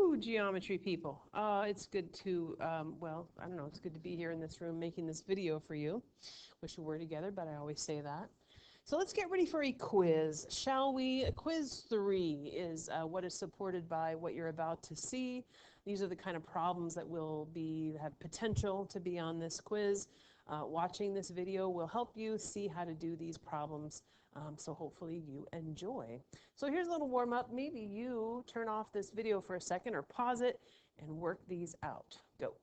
Woo, geometry people. It's good to, well, I don't know, it's good to be here in this room making this video for you. Wish we were together, but I always say that. So let's get ready for a quiz, shall we? Quiz 3 is what is supported by what you're about to see. These are the kind of problems that will have potential to be on this quiz. Watching this video will help you see how to do these problems, so hopefully you enjoy. So here's a little warm up. Maybe you turn off this video for a second or pause it and work these out. Go.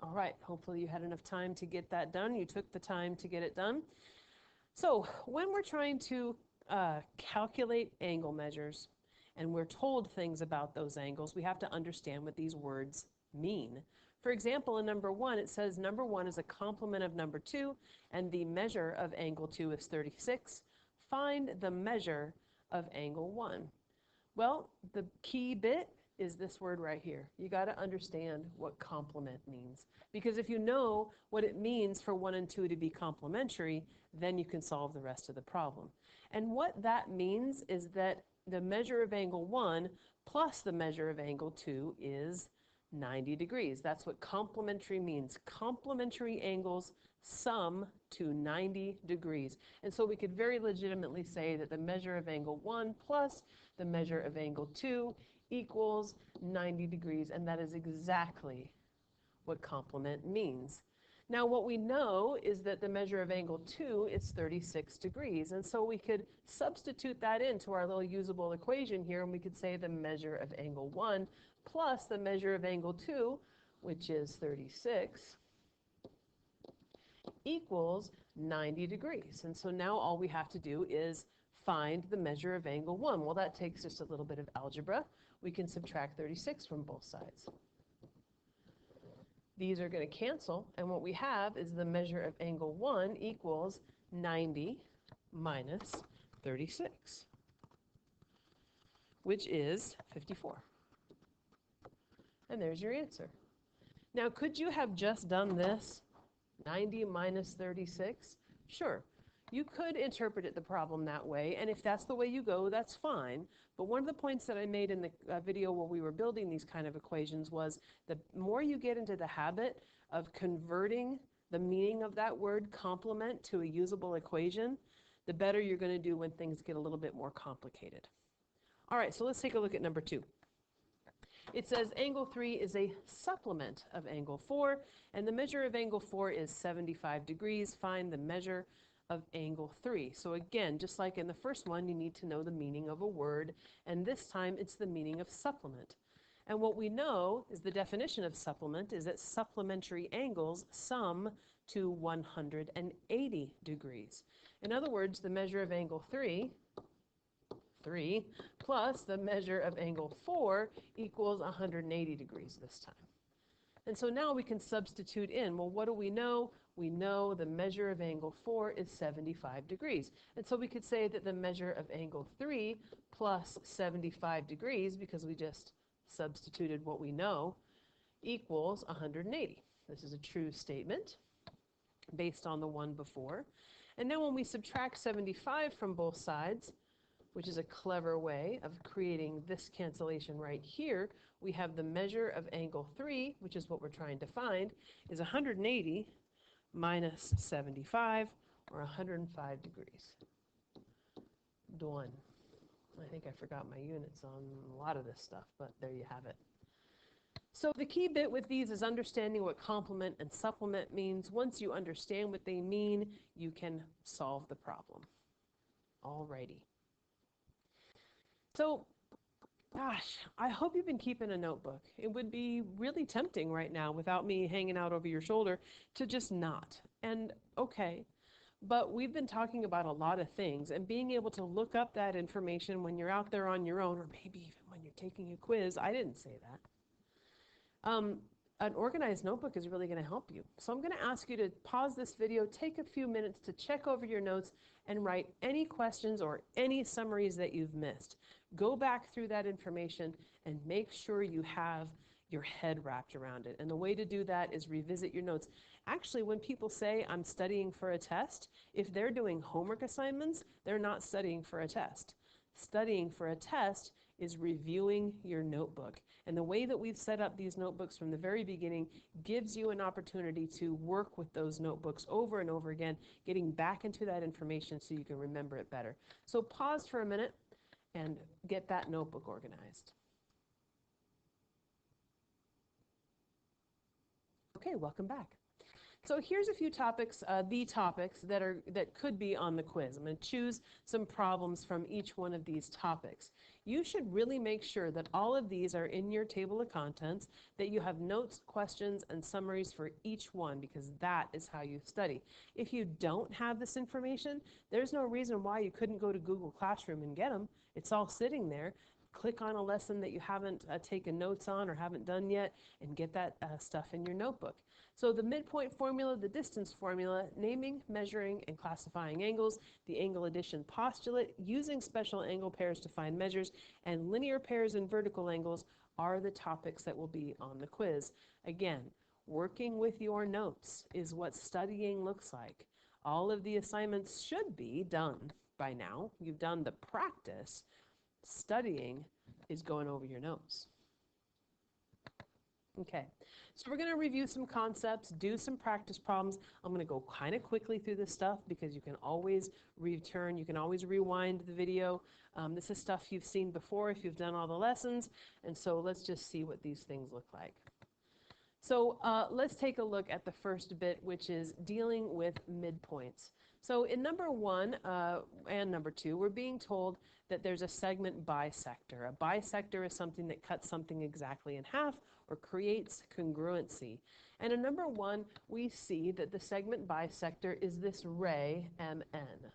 All right, hopefully you had enough time to get that done. You took the time to get it done. So when we're trying to calculate angle measures and we're told things about those angles, we have to understand what these words mean. For example, in number 1, it says number 1 is a complement of number 2, and the measure of angle 2 is 36. Find the measure of angle 1. Well, the key bit is this word right here. You got to understand what complement means. Because if you know what it means for 1 and 2 to be complementary, then you can solve the rest of the problem. And what that means is that the measure of angle 1 plus the measure of angle 2 is 90 degrees. That's what complementary means. Complementary angles sum to 90 degrees. And so we could very legitimately say that the measure of angle 1 plus the measure of angle 2 equals 90 degrees, and that is exactly what complement means. Now what we know is that the measure of angle 2 is 36 degrees, and so we could substitute that into our little usable equation here, and we could say the measure of angle 1 plus the measure of angle 2, which is 36, equals 90 degrees. And so now all we have to do is find the measure of angle 1. Well, that takes just a little bit of algebra. We can subtract 36 from both sides. These are going to cancel, and what we have is the measure of angle 1 equals 90 minus 36, which is 54. And there's your answer. Now, could you have just done this, 90 minus 36? Sure. You could interpret the problem that way, and if that's the way you go, that's fine. But one of the points that I made in the video where we were building these kind of equations was the more you get into the habit of converting the meaning of that word complement to a usable equation, the better you're going to do when things get a little bit more complicated. All right, so let's take a look at number 2. It says angle 3 is a supplement of angle 4, and the measure of angle 4 is 75 degrees. Find the measure of angle 3. So again, just like in the first one, you need to know the meaning of a word, and this time it's the meaning of supplement. And what we know is the definition of supplement is that supplementary angles sum to 180 degrees. In other words, the measure of angle 3 plus the measure of angle 4 equals 180 degrees this time. And so now we can substitute in, well, what do we know? We know the measure of angle 4 is 75 degrees. And so we could say that the measure of angle 3 plus 75 degrees, because we just substituted what we know, equals 180. This is a true statement based on the one before. And now when we subtract 75 from both sides, which is a clever way of creating this cancellation right here, we have the measure of angle 3, which is what we're trying to find, is 180 minus 75, or 105 degrees. Done. I think I forgot my units on a lot of this stuff, but there you have it. So the key bit with these is understanding what complement and supplement means. Once you understand what they mean, you can solve the problem. Alrighty. So, gosh, I hope you've been keeping a notebook. It would be really tempting right now without me hanging out over your shoulder to just not. And okay, but we've been talking about a lot of things, and being able to look up that information when you're out there on your own, or maybe even when you're taking a quiz, I didn't say that. An organized notebook is really going to help you. So I'm going to ask you to pause this video, take a few minutes to check over your notes and write any questions or any summaries that you've missed. Go back through that information and make sure you have your head wrapped around it. And the way to do that is revisit your notes. Actually, when people say I'm studying for a test, if they're doing homework assignments, they're not studying for a test. Studying for a test is reviewing your notebook. And the way that we've set up these notebooks from the very beginning gives you an opportunity to work with those notebooks over and over again, getting back into that information so you can remember it better. So pause for a minute and get that notebook organized. Okay, welcome back. So here's a few topics, the topics that could be on the quiz. I'm going to choose some problems from each one of these topics. You should really make sure that all of these are in your table of contents, that you have notes, questions, and summaries for each one, because that is how you study. If you don't have this information, there's no reason why you couldn't go to Google Classroom and get them. It's all sitting there. Click on a lesson that you haven't taken notes on or haven't done yet and get that stuff in your notebook. So the midpoint formula, the distance formula, naming, measuring, and classifying angles, the angle addition postulate, using special angle pairs to find measures, and linear pairs and vertical angles are the topics that will be on the quiz. Again, working with your notes is what studying looks like. All of the assignments should be done by now. You've done the practice. Studying is going over your notes. Okay, so we're going to review some concepts, do some practice problems. I'm going to go kind of quickly through this stuff because you can always return, you can always rewind the video. This is stuff you've seen before if you've done all the lessons, and so let's just see what these things look like. So let's take a look at the first bit, which is dealing with midpoints. So in number 1 and number 2, we're being told that there's a segment bisector. A bisector is something that cuts something exactly in half or creates congruency. And in number 1, we see that the segment bisector is this ray MN.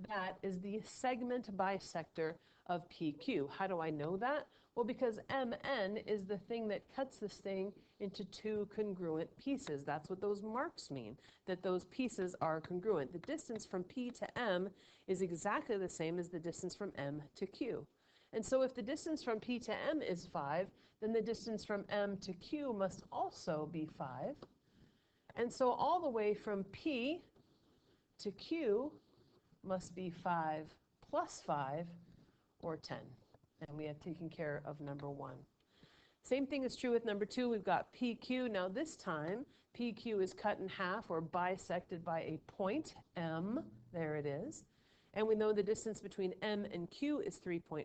That is the segment bisector of PQ. How do I know that? Well, because MN is the thing that cuts this thing into two congruent pieces. That's what those marks mean, that those pieces are congruent. The distance from P to M is exactly the same as the distance from M to Q. And so if the distance from P to M is 5, then the distance from M to Q must also be 5. And so all the way from P to Q must be 5 plus 5, or 10. And we have taken care of number 1. Same thing is true with number 2. We've got PQ. Now this time, PQ is cut in half or bisected by a point, M. There it is. And we know the distance between M and Q is 3.5.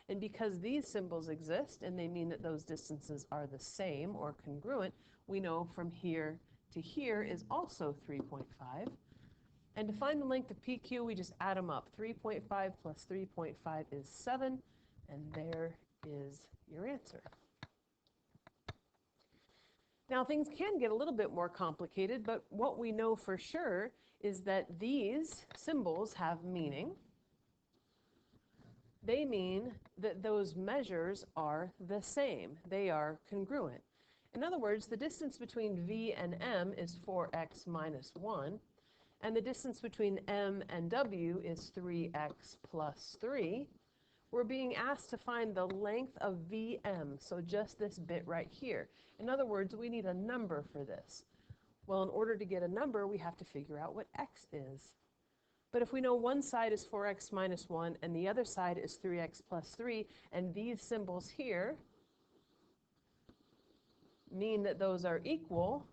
And because these symbols exist, and they mean that those distances are the same or congruent, we know from here to here is also 3.5. And to find the length of PQ, we just add them up. 3.5 plus 3.5 is 7, and there is your answer. Now, things can get a little bit more complicated, but what we know for sure is that these symbols have meaning. They mean that those measures are the same. They are congruent. In other words, the distance between V and M is 4x minus 1. And the distance between M and W is 3x plus 3. We're being asked to find the length of VM, so just this bit right here. In other words, we need a number for this. Well, in order to get a number, we have to figure out what x is. But if we know one side is 4x minus 1 and the other side is 3x plus 3, and these symbols here mean that those are equal,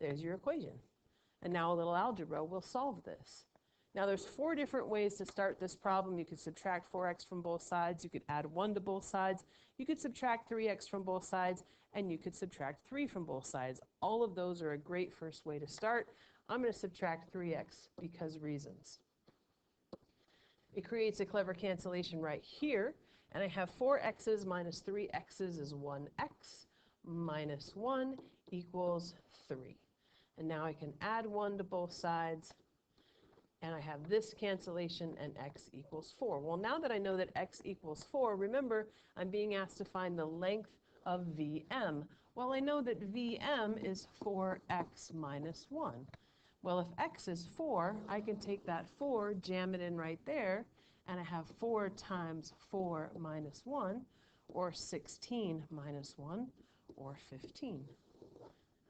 there's your equation. And now a little algebra will solve this. Now there's 4 different ways to start this problem. You could subtract 4x from both sides, you could add 1 to both sides, you could subtract 3x from both sides, and you could subtract 3 from both sides. All of those are a great first way to start. I'm going to subtract 3x because reasons. It creates a clever cancellation right here, and I have 4x's minus 3x's is 1x, minus 1 equals 3. And now I can add 1 to both sides, and I have this cancellation, and x equals 4. Well, now that I know that x equals 4, remember, I'm being asked to find the length of VM. Well, I know that VM is 4x minus 1. Well, if x is 4, I can take that 4, jam it in right there, and I have 4 times 4 minus 1, or 16 minus 1, or 15.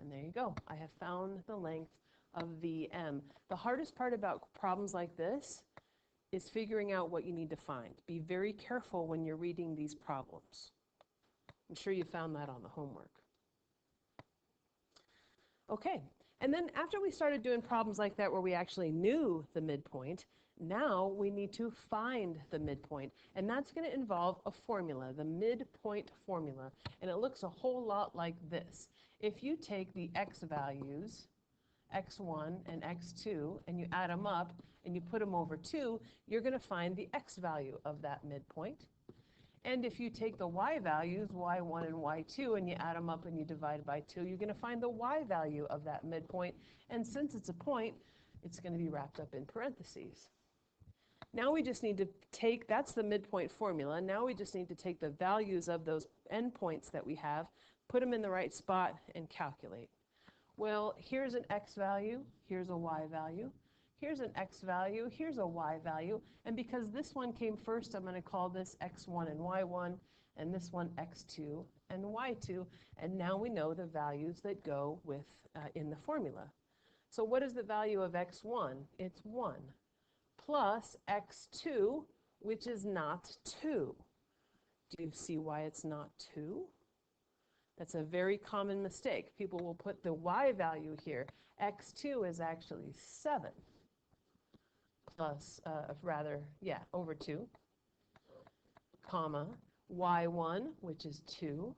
And there you go. I have found the length of VM. The hardest part about problems like this is figuring out what you need to find. Be very careful when you're reading these problems. I'm sure you found that on the homework. Okay, and then after we started doing problems like that where we actually knew the midpoint, now we need to find the midpoint, and that's going to involve a formula, the midpoint formula, and it looks a whole lot like this. If you take the x values, x1 and x2, and you add them up and you put them over 2, you're going to find the x value of that midpoint. And if you take the y values, y1 and y2, and you add them up and you divide by 2, you're going to find the y value of that midpoint. And since it's a point, it's going to be wrapped up in parentheses. Now we just need to take, that's the midpoint formula. Now we just need to take the values of those endpoints that we have, put them in the right spot, and calculate. Well, here's an x value, here's a y value, here's an x value, here's a y value, and because this one came first, I'm going to call this x1 and y1, and this one x2 and y2, and now we know the values that go with in the formula. So what is the value of x1? It's 1, plus x2, which is not 2. Do you see why it's not 2? That's a very common mistake. People will put the y value here. x2 is actually 7 plus, over 2, comma, y1, which is 2,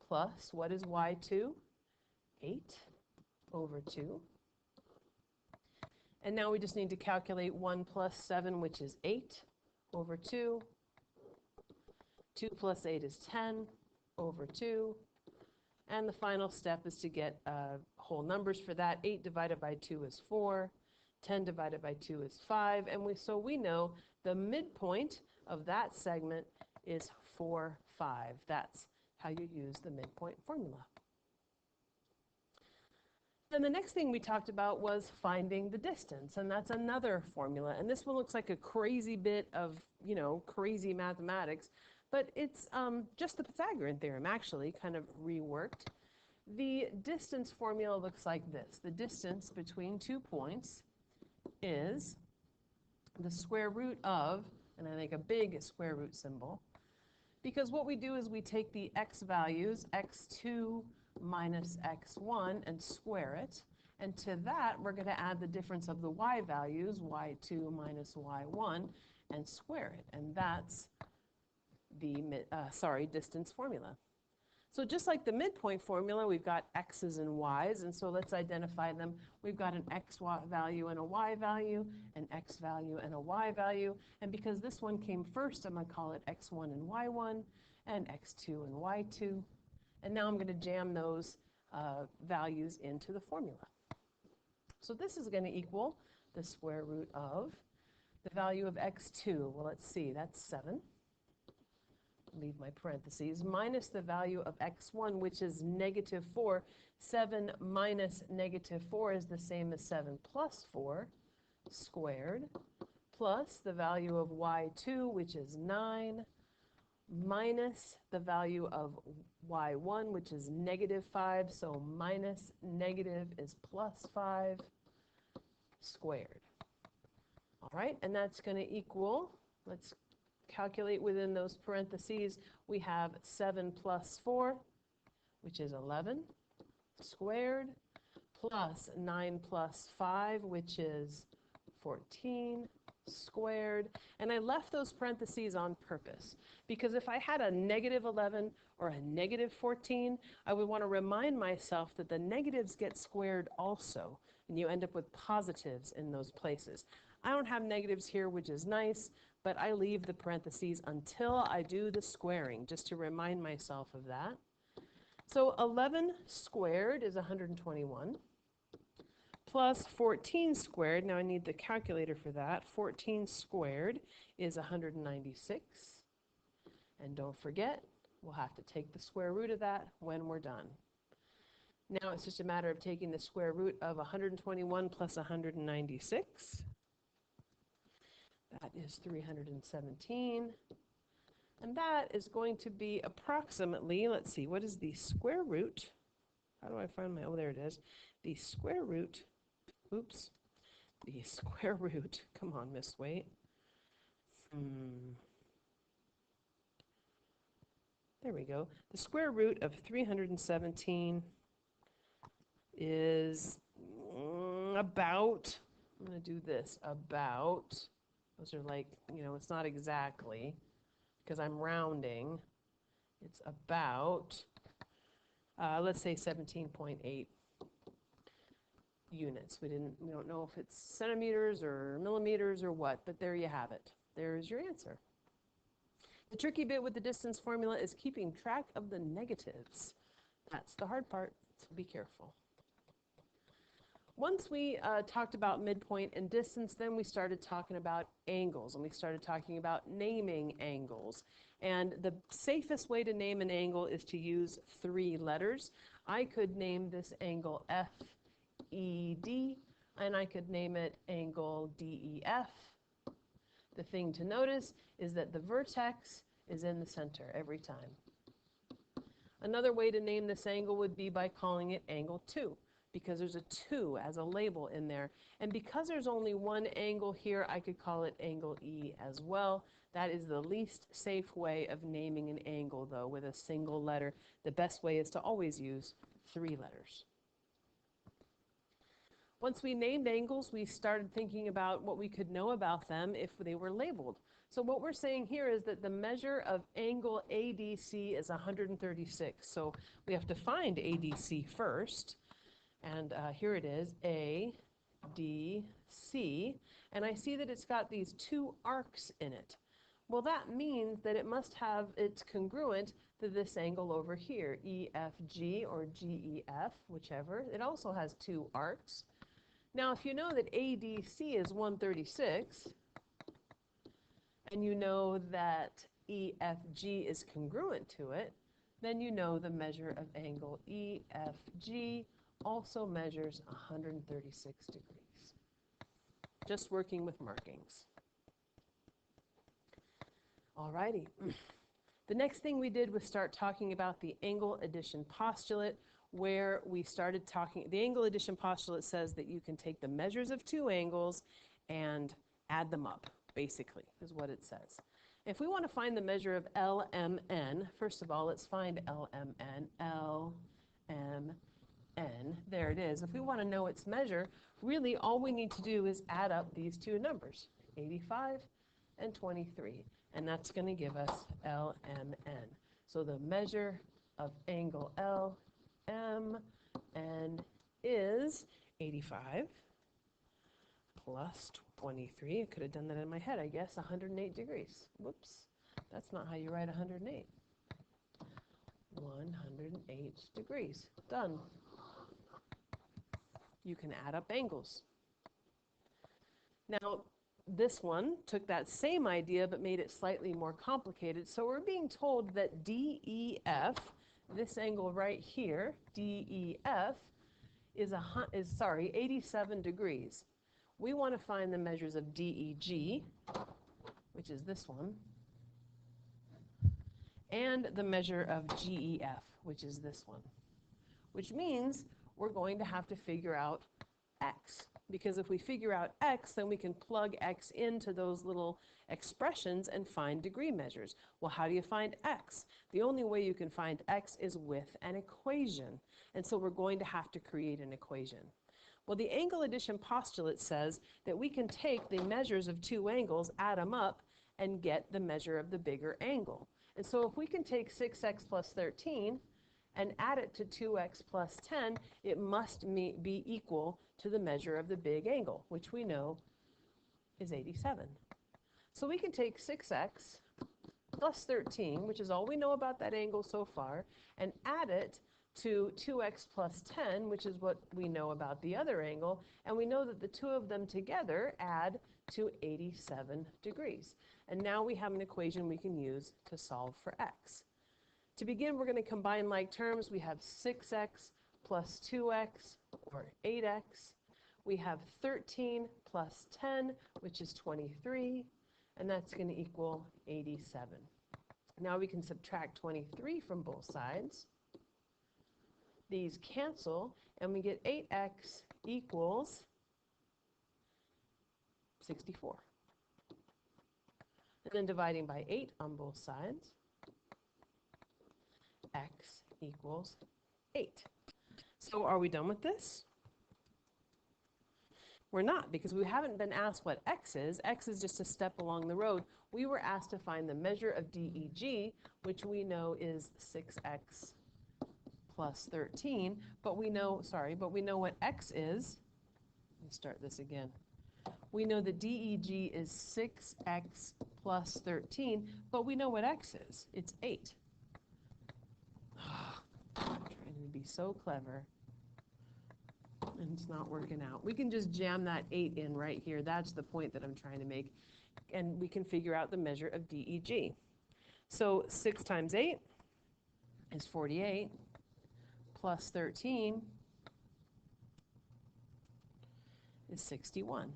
plus, what is y2? 8 over 2. And now we just need to calculate 1 plus 7, which is 8 over 2. 2 plus 8 is 10 over 2. And the final step is to get whole numbers for that. 8 divided by 2 is 4. 10 divided by 2 is 5. And so we know the midpoint of that segment is 4, 5. That's how you use the midpoint formula. Then the next thing we talked about was finding the distance, and that's another formula. And this one looks like a crazy bit of, crazy mathematics, but it's just the Pythagorean theorem, actually, kind of reworked. The distance formula looks like this. The distance between 2 points is the square root of, and I make a big square root symbol, because what we do is we take the x values, x2 minus x1, and square it. And to that, we're going to add the difference of the y values, y2 minus y1, and square it. And that's the distance formula. So just like the midpoint formula, we've got x's and y's, and so let's identify them. We've got an x value and a y value, an x value and a y value, and because this one came first, I'm going to call it x1 and y1, and x2 and y2, and now I'm going to jam those values into the formula. So this is going to equal the square root of the value of x2. Well, let's see, that's 7. Leave my parentheses, minus the value of x1, which is negative 4. 7 minus negative 4 is the same as 7 plus 4 squared, plus the value of y2, which is 9, minus the value of y1, which is negative 5, so minus negative is plus 5 squared. All right, and that's going to equal, let's calculate within those parentheses, we have 7 plus 4, which is 11, squared, plus 9 plus 5, which is 14, squared. And I left those parentheses on purpose, because if I had a negative 11 or a negative 14, I would want to remind myself that the negatives get squared also, and you end up with positives in those places. I don't have negatives here, which is nice, but I leave the parentheses until I do the squaring, just to remind myself of that. So 11 squared is 121, plus 14 squared, now I need the calculator for that, 14 squared is 196, and don't forget, we'll have to take the square root of that when we're done. Now it's just a matter of taking the square root of 121 plus 196. That is 317. And that is going to be approximately, let's see, what is the square root? How do I find my, oh, there it is. The square root, oops, the square root, come on, Miss Waite. There we go. The square root of 317 is about, I'm going to do this, about, those are like, you know, it's not exactly, because I'm rounding. It's about, let's say 17.8 units. We don't know if it's centimeters or millimeters or what, but there you have it. There's your answer. The tricky bit with the distance formula is keeping track of the negatives. That's the hard part, so be careful. Once we talked about midpoint and distance, then we started talking about angles, and we started talking about naming angles. And the safest way to name an angle is to use 3 letters. I could name this angle FED, and I could name it angle DEF. The thing to notice is that the vertex is in the center every time. Another way to name this angle would be by calling it angle 2, because there's a 2 as a label in there. And because there's only one angle here, I could call it angle E as well. That is the least safe way of naming an angle, though, with a single letter. The best way is to always use 3 letters. Once we named angles, we started thinking about what we could know about them if they were labeled. So what we're saying here is that the measure of angle ADC is 136. So we have to find ADC first. And here it is, ADC. And I see that it's got these 2 arcs in it. Well, that means that it must have, it's congruent to this angle over here, EFG or GEF, whichever. It also has 2 arcs. Now, if you know that ADC is 136, and you know that EFG is congruent to it, then you know the measure of angle EFG also measures 136 degrees. Just working with markings. Alrighty. The next thing we did was start talking about the angle addition postulate, where we started talking, the angle addition postulate says that you can take the measures of 2 angles and add them up, basically, is what it says. If we want to find the measure of LMN, first of all, let's find LMN, LMN, there it is. If we want to know its measure, really all we need to do is add up these 2 numbers, 85 and 23, and that's going to give us LMN. So the measure of angle LMN is 85 plus 23. I could have done that in my head, I guess, 108 degrees. Whoops, that's not how you write 108. 108 degrees. Done. You can add up angles. Now, this one took that same idea but made it slightly more complicated. So we're being told that DEF, this angle right here, DEF, is 87 degrees. We want to find the measures of DEG, which is this one, and the measure of GEF, which is this one, which means we're going to have to figure out x. Because if we figure out x, then we can plug x into those little expressions and find degree measures. Well, how do you find x? The only way you can find x is with an equation. And so we're going to have to create an equation. Well, the angle addition postulate says that we can take the measures of 2 angles, add them up, and get the measure of the bigger angle. And so if we can take 6x plus 13 and add it to 2x plus 10, it must be equal to the measure of the big angle, which we know is 87. So we can take 6x plus 13, which is all we know about that angle so far, and add it to 2x plus 10, which is what we know about the other angle, and we know that the 2 of them together add to 87 degrees. And now we have an equation we can use to solve for x. To begin, we're going to combine like terms. We have 6x plus 2x, or 8x. We have 13 plus 10, which is 23, and that's going to equal 87. Now we can subtract 23 from both sides. These cancel, and we get 8x equals 64. And then dividing by 8 on both sides, x equals 8. So are we done with this? We're not, because we haven't been asked what x is. X is just a step along the road. We were asked to find the measure of DEG, which we know is 6x plus 13, but we know what x is. Let me start this again. We know that DEG is 6x plus 13, but we know what x is. It's 8. I'm trying to be so clever, and it's not working out. We can just jam that 8 in right here. That's the point that I'm trying to make, and we can figure out the measure of DEG. So 6 times 8 is 48, plus 13 is 61.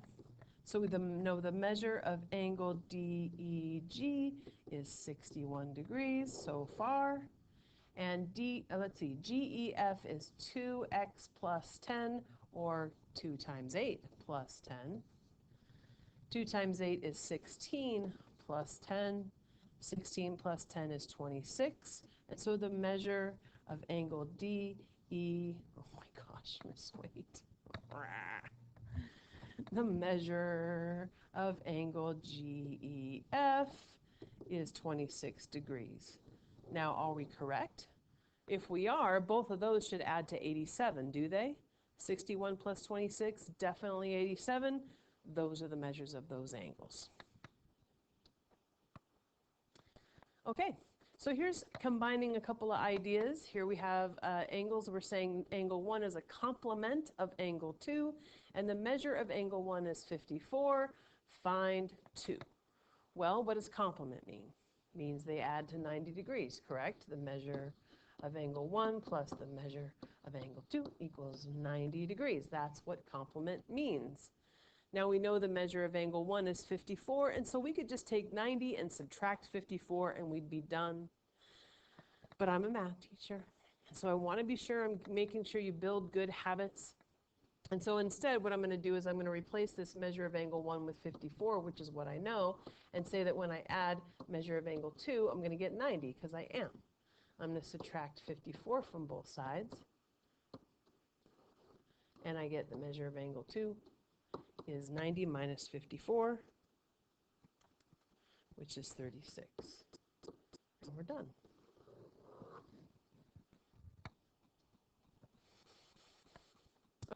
So we know the measure of angle DEG is 61 degrees so far. And GEF is 2x plus 10, or 2 times 8 plus 10. 2 times 8 is 16 plus 10. 16 plus 10 is 26. And so the measure of angle DE, oh my gosh, Miss Wait. The measure of angle GEF is 26 degrees. Now, are we correct? If we are, both of those should add to 87, do they? 61 plus 26, definitely 87. Those are the measures of those angles. Okay, so here's combining a couple of ideas. Here we have angles. We're saying angle 1 is a complement of angle 2, and the measure of angle 1 is 54. Find 2. Well, what does complement mean? It means they add to 90 degrees, correct? The measure of angle 1 plus the measure of angle 2 equals 90 degrees. That's what complement means. Now we know the measure of angle 1 is 54, and so we could just take 90 and subtract 54 and we'd be done. But I'm a math teacher, so I want to be sure I'm making sure you build good habits. And so instead, what I'm going to do is I'm going to replace this measure of angle 1 with 54, which is what I know, and say that when I add measure of angle 2, I'm going to get 90, because I am. I'm going to subtract 54 from both sides, and I get the measure of angle 2 is 90 minus 54, which is 36. And we're done.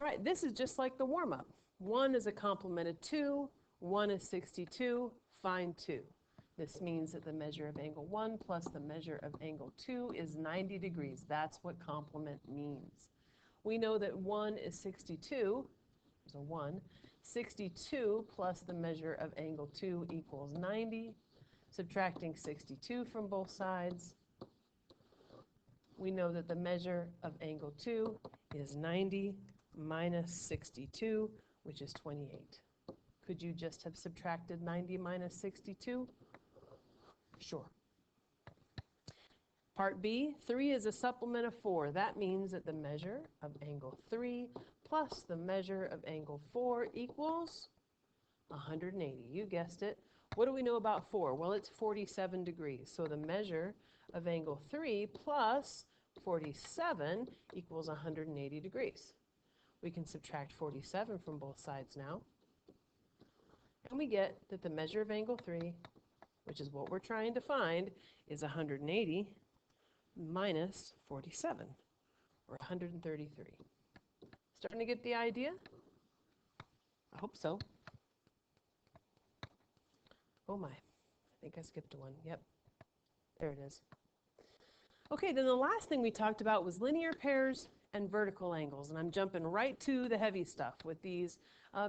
All right, this is just like the warm-up. 1 is a complement of 2, 1 is 62, find 2. This means that the measure of angle 1 plus the measure of angle 2 is 90 degrees. That's what complement means. We know that 1 is 62, there's a 1. 62 plus the measure of angle 2 equals 90. Subtracting 62 from both sides, we know that the measure of angle 2 is 90 minus 62, which is 28. Could you just have subtracted 90 minus 62? Sure. Part B, 3 is a supplement of 4. That means that the measure of angle 3 plus the measure of angle 4 equals 180. You guessed it. What do we know about 4? Well, it's 47 degrees. So the measure of angle 3 plus 47 equals 180 degrees. We can subtract 47 from both sides now. And we get that the measure of angle 3, which is what we're trying to find, is 180 minus 47, or 133. Starting to get the idea? I hope so. Oh my, I think I skipped one. Yep, there it is. Okay, then the last thing we talked about was linear pairs and vertical angles, and I'm jumping right to the heavy stuff with these,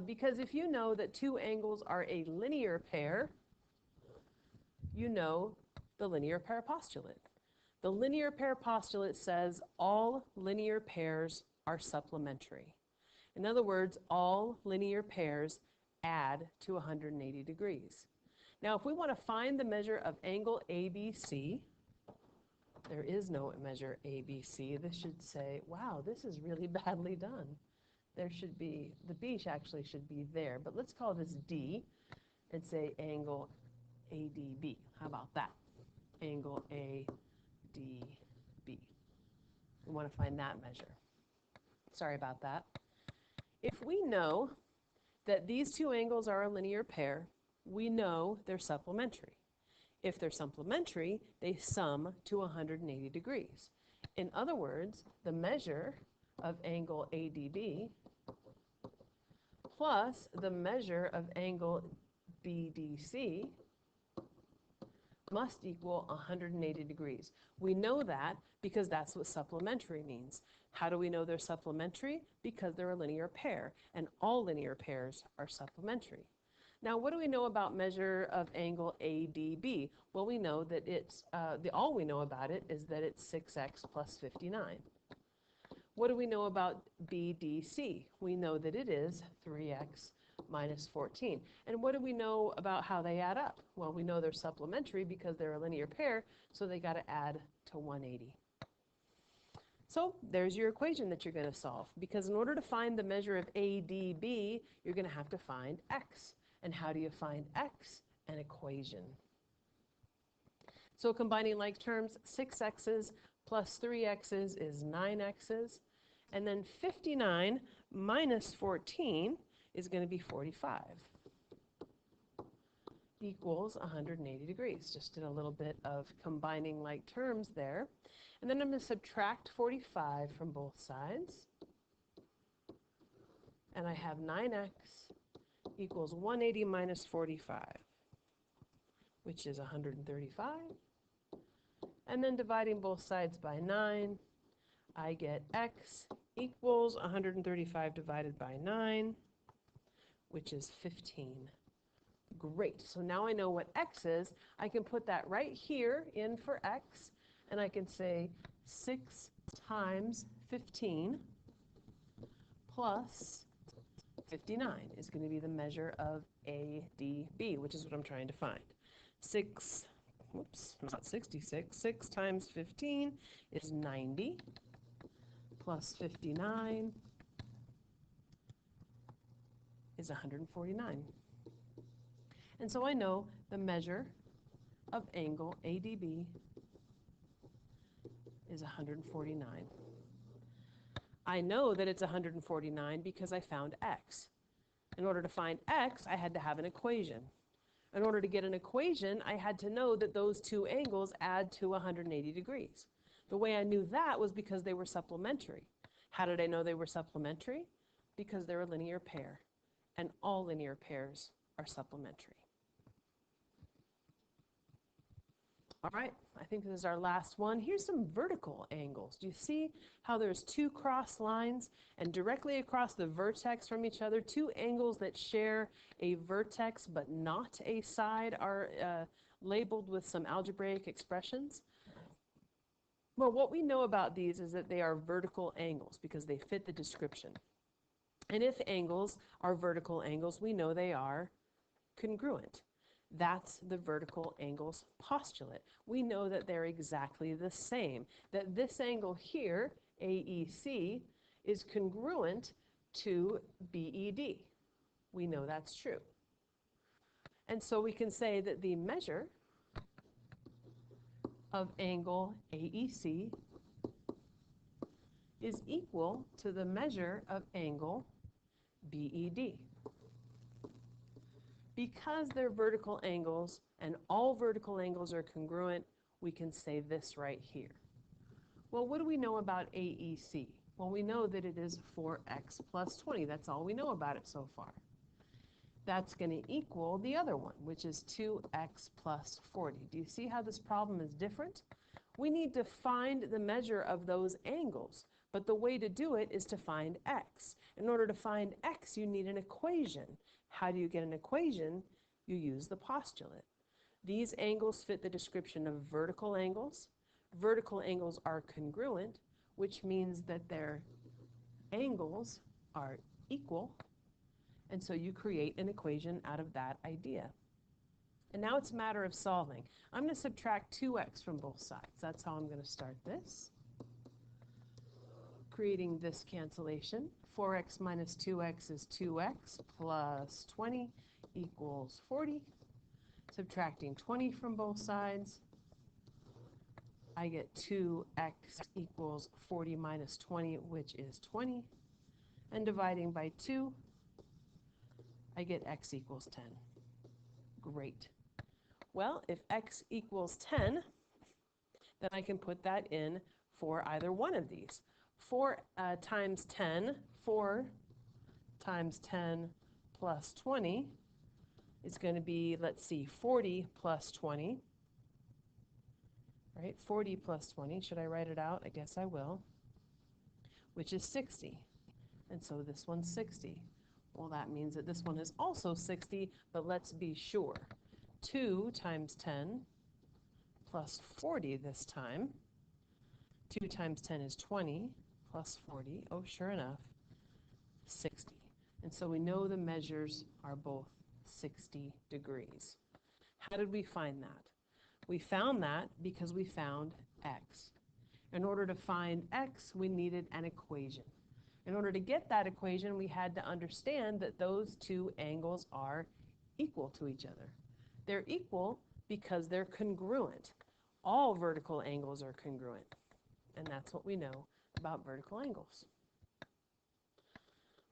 because if you know that two angles are a linear pair, you know the linear pair postulate. The linear pair postulate says all linear pairs are supplementary. In other words, all linear pairs add to 180 degrees. Now, if we want to find the measure of angle ABC, there is no measure ABC. This should say, wow, this is really badly done. There should be, the B actually should be there, but let's call this D and say angle ADB. How about that? Angle ADB. We want to find that measure. Sorry about that. If we know that these two angles are a linear pair, we know they're supplementary. If they're supplementary, they sum to 180 degrees. In other words, the measure of angle ADB plus the measure of angle BDC must equal 180 degrees. We know that because that's what supplementary means. How do we know they're supplementary? Because they're a linear pair, and all linear pairs are supplementary. Now, what do we know about measure of angle ADB? Well, we know that it's, all we know about it is that it's 6x plus 59. What do we know about BDC? We know that it is 3x minus 14. And what do we know about how they add up? Well, we know they're supplementary because they're a linear pair, so they got to add to 180. So there's your equation that you're going to solve, because in order to find the measure of ADB, you're going to have to find x. And how do you find x? An equation. So combining like terms, 6x's plus 3x's is 9x's. And then 59 minus 14 is going to be 45. Equals 180 degrees. Just did a little bit of combining like terms there. And then I'm going to subtract 45 from both sides. And I have 9x equals 180 minus 45, which is 135. And then dividing both sides by 9, I get x equals 135 divided by 9, which is 15. Great. So now I know what x is. I can put that right here in for x, and I can say 6 times 15 plus 59 is going to be the measure of ADB, which is what I'm trying to find. 6 not 66. 6 times 15 is 90 plus 59 is 149. And so I know the measure of angle ADB is 149. I know that it's 149 because I found x. In order to find x, I had to have an equation. In order to get an equation, I had to know that those two angles add to 180 degrees. The way I knew that was because they were supplementary. How did I know they were supplementary? Because they're a linear pair, and all linear pairs are supplementary. All right, I think this is our last one. Here's some vertical angles. Do you see how there's two cross lines, and directly across the vertex from each other, two angles that share a vertex but not a side are labeled with some algebraic expressions? Well, what we know about these is that they are vertical angles because they fit the description. And if angles are vertical angles, we know they are congruent. That's the vertical angles postulate. We know that they're exactly the same, that this angle here, AEC, is congruent to BED. We know that's true. And so we can say that the measure of angle AEC is equal to the measure of angle BED. Because they're vertical angles and all vertical angles are congruent, we can say this right here. Well, what do we know about AEC? Well, we know that it is 4x plus 20. That's all we know about it so far. That's going to equal the other one, which is 2x plus 40. Do you see how this problem is different? We need to find the measure of those angles, but the way to do it is to find x. In order to find x, you need an equation. How do you get an equation? You use the postulate. These angles fit the description of vertical angles. Vertical angles are congruent, which means that their angles are equal, and so you create an equation out of that idea. And now it's a matter of solving. I'm going to subtract 2x from both sides. That's how I'm going to start this. Creating this cancellation. 4x minus 2x is 2x plus 20 equals 40. Subtracting 20 from both sides, I get 2x equals 40 minus 20, which is 20. And dividing by 2, I get x equals 10. Great. Well, if x equals 10, then I can put that in for either one of these. 4 times 10, 4 times 10 plus 20 is going to be, let's see, 40 plus 20. Right? 40 plus 20. Should I write it out? I guess I will. Which is 60. And so this one's 60. Well, that means that this one is also 60, but let's be sure. 2 times 10 plus 40 this time. 2 times 10 is 20 plus 40. Oh, sure enough, 60. And so we know the measures are both 60 degrees. How did we find that? We found that because we found x. In order to find x, we needed an equation. In order to get that equation, we had to understand that those two angles are equal to each other. They're equal because they're congruent. All vertical angles are congruent, and that's what we know about vertical angles.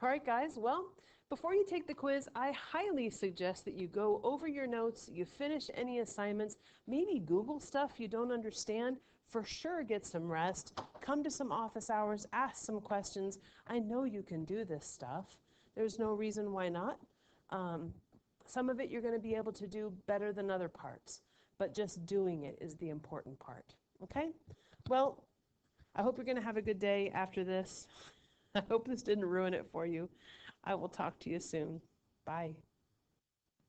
All right, guys, well, before you take the quiz, I highly suggest that you go over your notes, you finish any assignments, maybe Google stuff you don't understand. For sure, get some rest, come to some office hours, ask some questions. I know you can do this stuff. There's no reason why not. Some of it you're going to be able to do better than other parts, but just doing it is the important part, okay? Well, I hope you're going to have a good day after this. I hope this didn't ruin it for you. I will talk to you soon. Bye.